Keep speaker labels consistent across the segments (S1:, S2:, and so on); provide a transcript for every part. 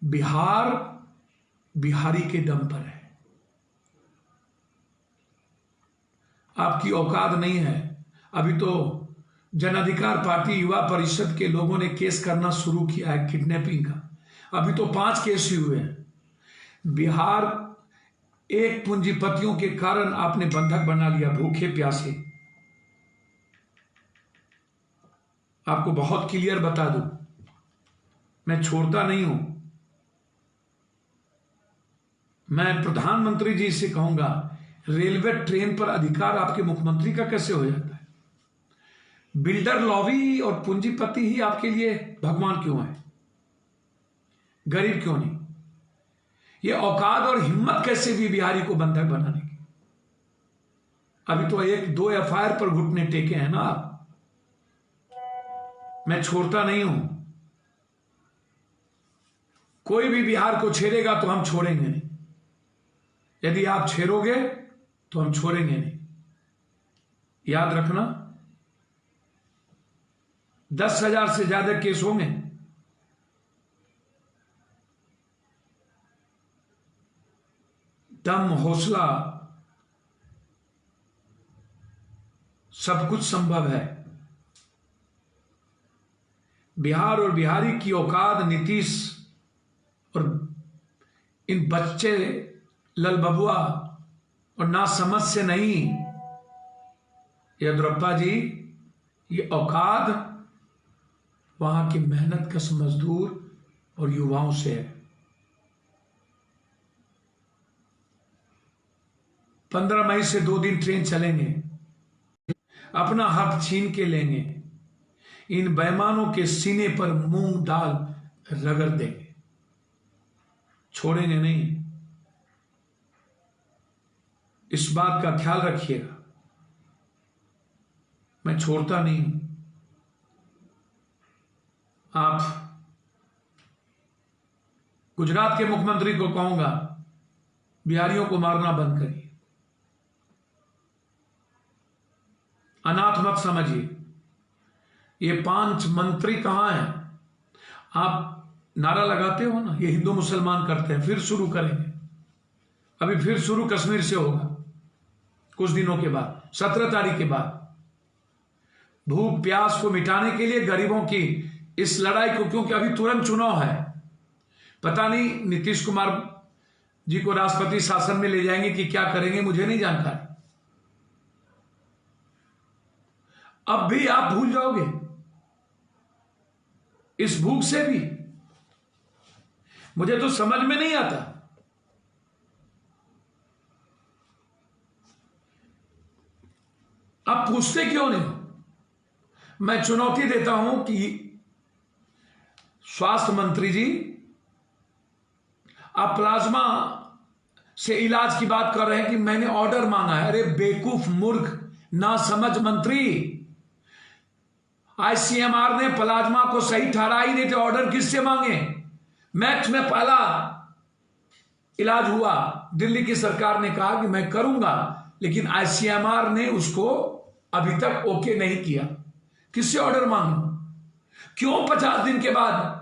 S1: बिहार बिहारी के दम पर है। आपकी औकात नहीं है। अभी तो जन अधिकार पार्टी युवा परिषद के लोगों ने केस करना शुरू किया है किडनैपिंग का। अभी तो 5 केस ही हुए हैं। बिहार एक पूंजीपतियों के कारण आपने बंधक बना लिया, भूखे प्यासे। आपको बहुत क्लियर बता दूं, मैं छोड़ता नहीं हूं। मैं प्रधानमंत्री जी से कहूंगा, रेलवे ट्रेन पर अधिकार आपके मुख्यमंत्री का कैसे हो जाता है? बिल्डर लॉबी और पूंजीपति ही आपके लिए भगवान क्यों है? गरीब क्यों नहीं? ये औकात और हिम्मत कैसे भी बिहारी को बंधक बनाने की? अभी तो 1-2 एफआईआर पर घुटने टेके हैं ना आप। मैं छोड़ता नहीं हूं। कोई भी बिहार को छेड़ेगा तो हम छोड़ेंगे नहीं। यदि आप छेड़ोगे तो हम छोड़ेंगे नहीं। याद रखना, 10,000 से ज्यादा केस होंगे। दम, हौसला, सब कुछ संभव है। बिहार और बिहारी की औकात नीतीश और इन बच्चे ललबबुआ और नासमझ से नहीं। येदियुरप्पा जी, ये औकात वहां की मेहनतकश मजदूर और युवाओं से है। 15 मई से 2 दिन ट्रेन चलेंगे, अपना हक छीन के लेंगे। इन बेईमानों के सीने पर मूंग दाल रगड़ देंगे, छोड़ेंगे नहीं। इस बात का ख्याल रखिएगा। मैं छोड़ता नहीं हूं। आप गुजरात के मुख्यमंत्री को कहूंगा, बिहारियों को मारना बंद करिए। अनाथ मत समझिए। ये 5 मंत्री कहां हैं? आप नारा लगाते हो ना, ये हिंदू मुसलमान करते हैं। फिर शुरू करेंगे। अभी फिर शुरू कश्मीर से होगा कुछ दिनों के बाद, 17 तारीख के बाद। भूख प्यास को मिटाने के लिए गरीबों की इस लड़ाई को, क्योंकि अभी तुरंत चुनाव है, पता नहीं नीतीश कुमार जी को राष्ट्रपति शासन में ले जाएंगे कि क्या करेंगे, मुझे नहीं जानकारी। अब भी आप भूल जाओगे इस भूख से भी? मुझे तो समझ में नहीं आता। आप पूछते क्यों नहीं? मैं चुनौती देता हूं कि स्वास्थ्य मंत्री जी, आप प्लाज्मा से इलाज की बात कर रहे हैं कि मैंने ऑर्डर मांगा है। अरे बेवकूफ, मूर्ख, नासमझ मंत्री, आईसीएमआर ने प्लाज्मा को सही ठहरा ही नहीं, तो ऑर्डर किससे मांगे? मैक्स में पहला इलाज हुआ, दिल्ली की सरकार ने कहा कि मैं करूंगा, लेकिन आईसीएमआर ने उसको अभी तक ओके नहीं किया। किससे ऑर्डर मांगू? क्यों 50 दिन के बाद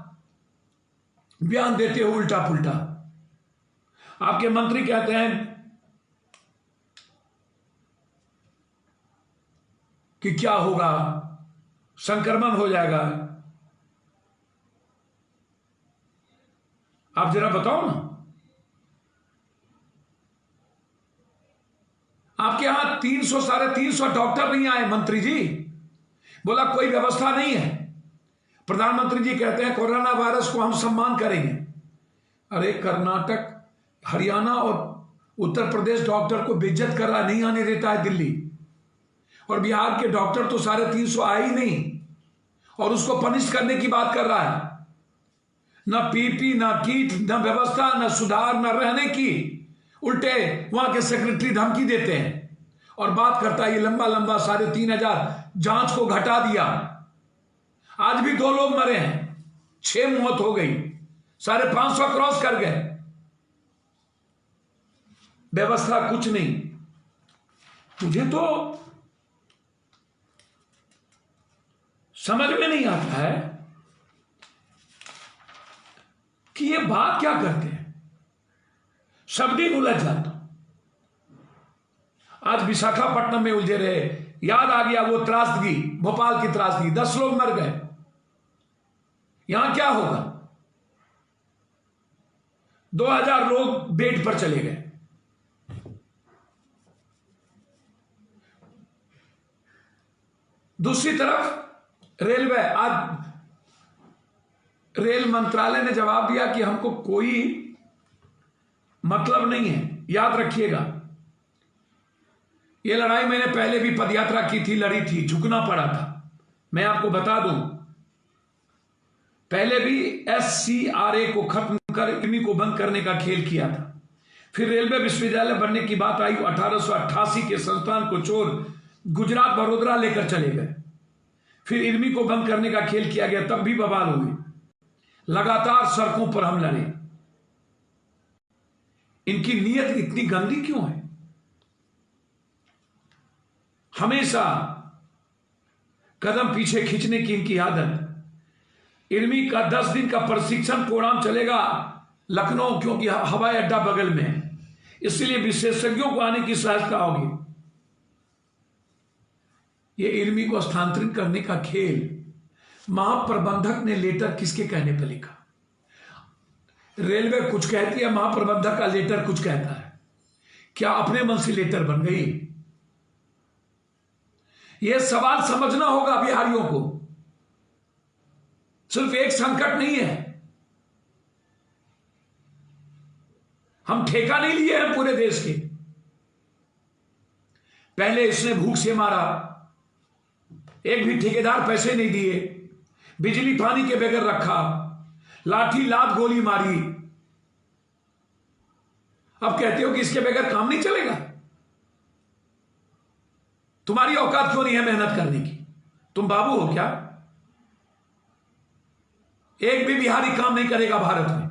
S1: बयान देते हो उल्टा पुल्टा? आपके मंत्री कहते हैं कि क्या होगा, संक्रमण हो जाएगा। आप जरा बताओ ना। आपके यहां 300 350 डॉक्टर नहीं आए मंत्री जी, बोला कोई व्यवस्था नहीं है। प्रधानमंत्री जी कहते हैं कोरोना वायरस को हम सम्मान करेंगे। अरे कर्नाटक, हरियाणा और उत्तर प्रदेश डॉक्टर को बेइज्जत कर रहा है, नहीं आने देता है दिल्ली। और बिहार के डॉक्टर तो 350 आए ही नहीं, और उसको पनिश करने की बात कर रहा है। ना पीपी, ना किट, ना व्यवस्था, ना सुधार, ना रहने की। उल्टे वहां के सेक्रेटरी धमकी देते हैं और बात करता है ये लंबा लंबा 3,500 जांच को घटा दिया। आज भी 2 लोग मरे हैं, 6 मौत हो गई, 550 क्रॉस कर गए। व्यवस्था कुछ नहीं। मुझे तो समझ में नहीं आता है कि ये बात क्या करते हैं, सब दिन उलझ जाता। आज विशाखापट्टनम में उलझे रहे, याद आ गया वो त्रासदी, भोपाल की त्रासदी, 10 लोग मर गए। यहां क्या होगा? 2000 लोग बेड पर चले गए। दूसरी तरफ रेलवे, आज रेल मंत्रालय ने जवाब दिया कि हमको कोई मतलब नहीं है। याद रखिएगा, यह लड़ाई मैंने पहले भी पदयात्रा की थी, लड़ी थी, झुकना पड़ा था। मैं आपको बता दूं, पहले भी SCRA को खत्म कर इर्मी को बंद करने का खेल किया था। फिर रेलवे विश्वविद्यालय बनने की बात आई, 1888 के संस्थान को छोड़ गुजरात बड़ोदरा लेकर चले गए। फिर इर्मी को बंद करने का खेल किया गया, तब भी बवाल हुई। लगातार सड़कों पर हम लड़े। इनकी नीयत इतनी गंदी क्यों है? हमेशा कदम पीछे खींचने की इनकी आदत। इर्मी का 10 दिन का प्रशिक्षण प्रोग्राम चलेगा लखनऊ, क्योंकि हवाई अड्डा बगल में है, इसलिए विशेषज्ञों को आने की सहायता होगी। यह इर्मी को स्थानांतरित करने का खेल महाप्रबंधक ने लेटर किसके कहने पर लिखा? रेलवे कुछ कहती है, महाप्रबंधक का लेटर कुछ कहता है। क्या अपने मन से लेटर बन गई? यह सवाल समझना होगा बिहारियों को। सिर्फ एक संकट नहीं है, हम ठेका नहीं लिए हैं पूरे देश के। पहले इसने भूख से मारा, एक भी ठेकेदार पैसे नहीं दिए, बिजली पानी के बगैर रखा, लाठी लात गोली मारी। अब कहते हो कि इसके बगैर काम नहीं चलेगा। तुम्हारी औकात क्यों नहीं है मेहनत करने की? तुम बाबू हो क्या? एक भी बिहारी काम नहीं करेगा भारत में,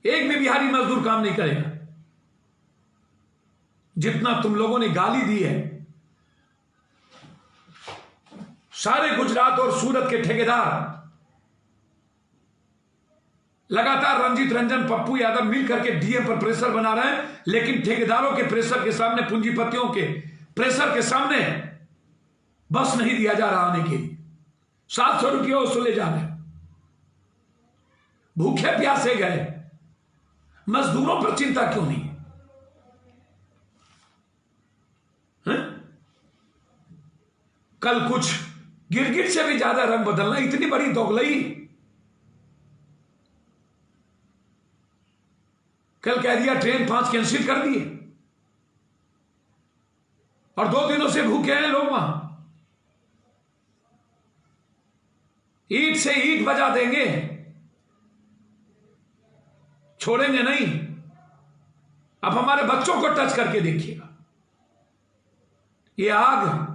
S1: एक भी बिहारी मजदूर काम नहीं करेगा। जितना तुम लोगों ने गाली दी है, सारे गुजरात और सूरत के ठेकेदार लगातार रंजीत रंजन, पप्पू यादव मिलकर के डीएम पर प्रेशर बना रहे हैं, लेकिन ठेकेदारों के प्रेशर के सामने, पूंजीपतियों के प्रेशर के सामने बस नहीं दिया जा रहा आने के लिए। 700 रुपये वसूले जा रहे, भूखे प्यासे गए। मजदूरों पर चिंता क्यों नहीं है? कल कुछ गिरगिट से भी ज्यादा रंग बदलना, इतनी बड़ी दोगलई। कल कह दिया ट्रेन 5 कैंसिल कर दिए, और 2 दिनों से भूखे हैं लोग वहां। ईंट से ईंट बजा देंगे, छोड़ेंगे नहीं। अब हमारे बच्चों को टच करके देखिएगा, ये आग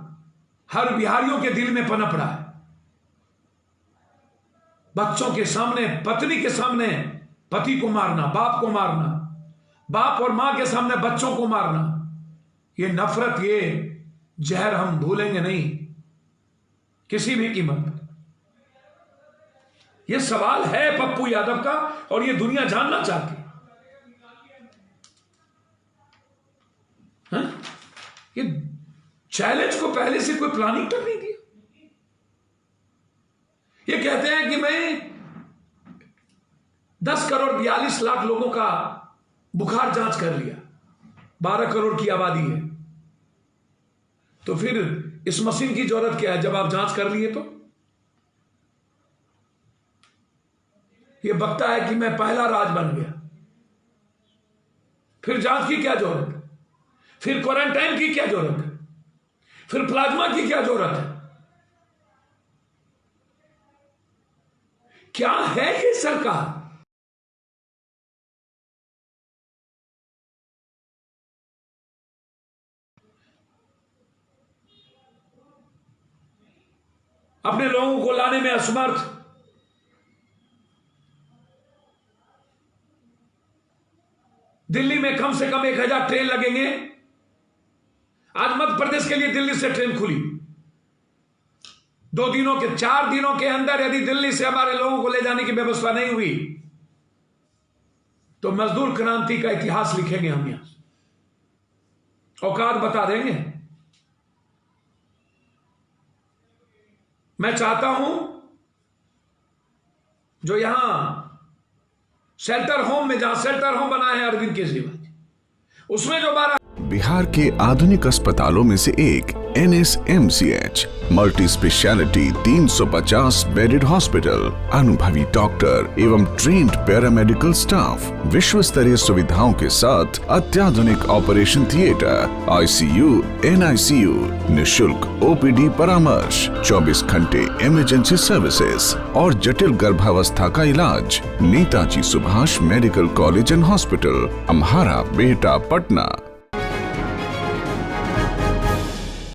S1: हर बिहारियों के दिल में पनप रहा है। बच्चों के सामने, पत्नी के सामने पति को मारना, बाप को मारना, बाप और मां के सामने बच्चों को मारना, ये नफरत, ये जहर हम भूलेंगे नहीं किसी भी कीमत पर। यह सवाल है पप्पू यादव का, और यह दुनिया जानना चाहती है। ये चैलेंज को पहले से कोई प्लानिंग तक नहीं दिया। ये कहते हैं कि मैं 10 करोड़ 42 लाख लोगों का बुखार जांच कर लिया, 12 करोड़ की आबादी है, तो फिर इस मशीन की जरूरत क्या है जब आप जांच कर लिए? तो ये बकता है कि मैं पहला राज बन गया, फिर जांच की क्या जरूरत है? फिर क्वारंटाइन की क्या जरूरत है? फिर प्लाज्मा की क्या जरूरत है? क्या है ये सरकार? अपने लोगों को लाने में असमर्थ, दिल्ली में कम से कम 1000 ट्रेन लगेंगे। आज मध्य प्रदेश के लिए दिल्ली से ट्रेन खुली, 4 दिनों के अंदर यदि दिल्ली से हमारे लोगों को ले जाने की व्यवस्था नहीं हुई तो मजदूर क्रांति का इतिहास लिखेंगे हम यहां, औकात बता देंगे। मैं चाहता हूं जो यहां शेल्टर होम में, जहां शेल्टर होम बना है अरविंद केजरीवाल, उसमें जो 12
S2: बिहार के आधुनिक अस्पतालों में से एक NSMCH multi speciality 350 bedded hospital, अनुभवी डॉक्टर एवं ट्रेन्ड पैरामेडिकल स्टाफ, विश्व स्तरीय सुविधाओं के साथ अत्याधुनिक ऑपरेशन थिएटर, ICU, NICU, निशुल्क OPD परामर्श, 24 घंटे इमरजेंसी सर्विसेज और जटिल गर्भावस्था का इलाज। Netaji Subhash medical college and hospital, Amhara, Bihta, Patna.